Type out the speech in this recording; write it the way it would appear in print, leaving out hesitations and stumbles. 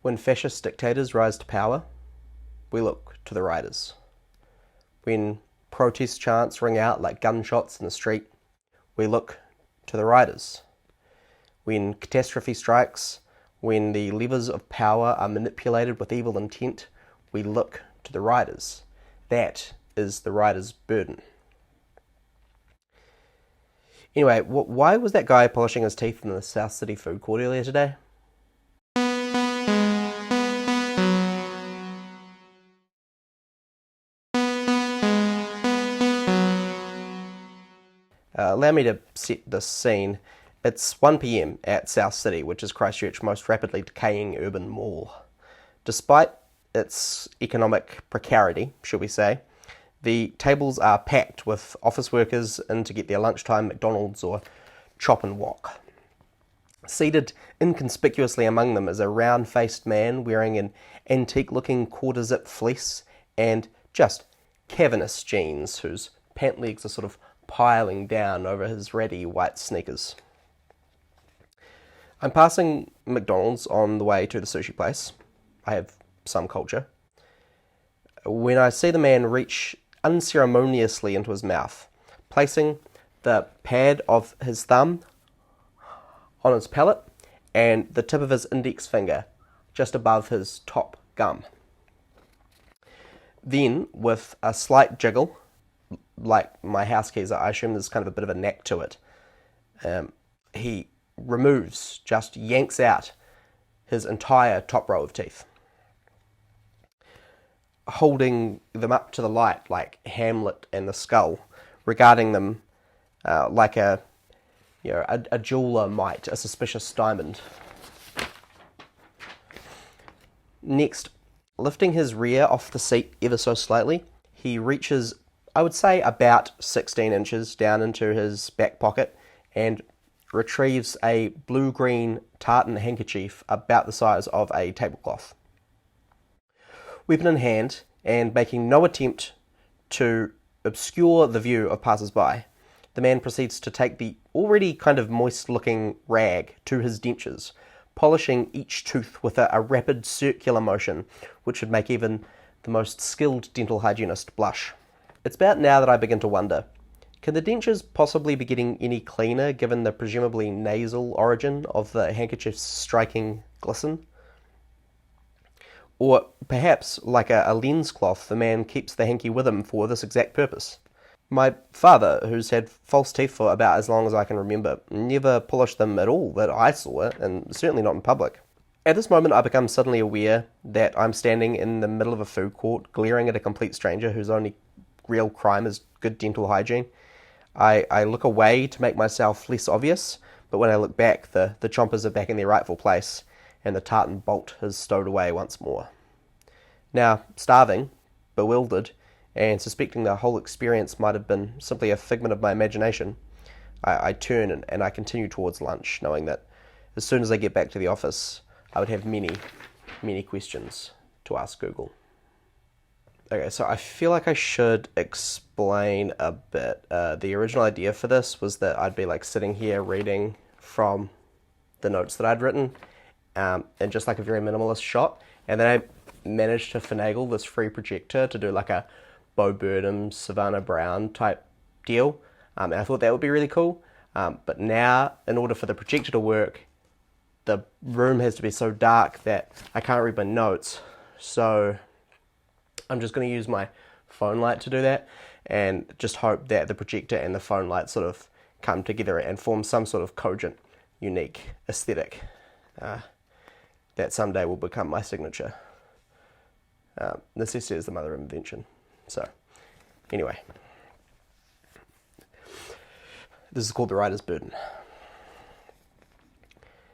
When fascist dictators rise to power, we look to the riders. When protest chants ring out like gunshots in the street, we look to the riders. When catastrophe strikes, when the levers of power are manipulated with evil intent, we look to the riders. That is the rider's burden. Anyway, why was that guy polishing his teeth in the South City food court earlier today? Allow me to set this scene. It's 1 p.m. at South City, which is Christchurch's most rapidly decaying urban mall. Despite its economic precarity, shall we say, the tables are packed with office workers in to get their lunchtime McDonald's or chop and wok. Seated inconspicuously among them is a round-faced man wearing an antique-looking quarter-zip fleece and just cavernous jeans whose pant legs are sort of piling down over his ratty white sneakers. I'm passing McDonald's on the way to the sushi place. I have some culture. When I see the man reach unceremoniously into his mouth, placing the pad of his thumb on his palate and the tip of his index finger just above his top gum. Then, with a slight jiggle, like my house keys, I assume there's kind of a bit of a knack to it, he just yanks out his entire top row of teeth, holding them up to the light like Hamlet and the skull, regarding them like a jeweler might a suspicious diamond. Next, lifting his rear off the seat ever so slightly, he reaches, I would say, about 16 inches down into his back pocket and retrieves a blue-green tartan handkerchief about the size of a tablecloth. Weapon in hand, and making no attempt to obscure the view of passers-by, the man proceeds to take the already kind of moist-looking rag to his dentures, polishing each tooth with a rapid circular motion which would make even the most skilled dental hygienist blush. It's about now that I begin to wonder, can the dentures possibly be getting any cleaner given the presumably nasal origin of the handkerchief's striking glisten? Or perhaps, like a lens cloth, the man keeps the hanky with him for this exact purpose. My father, who's had false teeth for about as long as I can remember, never polished them at all that I saw, and certainly not in public. At this moment, I become suddenly aware that I'm standing in the middle of a food court, glaring at a complete stranger whose only real crime is good dental hygiene. I look away to make myself less obvious, but when I look back, the chompers are back in their rightful place, and the tartan bolt has stowed away once more. Now, starving, bewildered, and suspecting the whole experience might have been simply a figment of my imagination, I turn and I continue towards lunch, knowing that as soon as I get back to the office, I would have many, many questions to ask Google. Okay, so I feel like I should explain a bit. The original idea for this was that I'd be like sitting here reading from the notes that I'd written, and just like a very minimalist shot, and then I managed to finagle this free projector to do like a Bo Burnham, Savannah Brown type deal, and I thought that would be really cool, but now, in order for the projector to work, the room has to be so dark that I can't read my notes, so I'm just going to use my phone light to do that, and just hope that the projector and the phone light sort of come together and form some sort of cogent, unique aesthetic that someday will become my signature. Necessity is the mother of invention. So, anyway, this is called The Writer's Burden.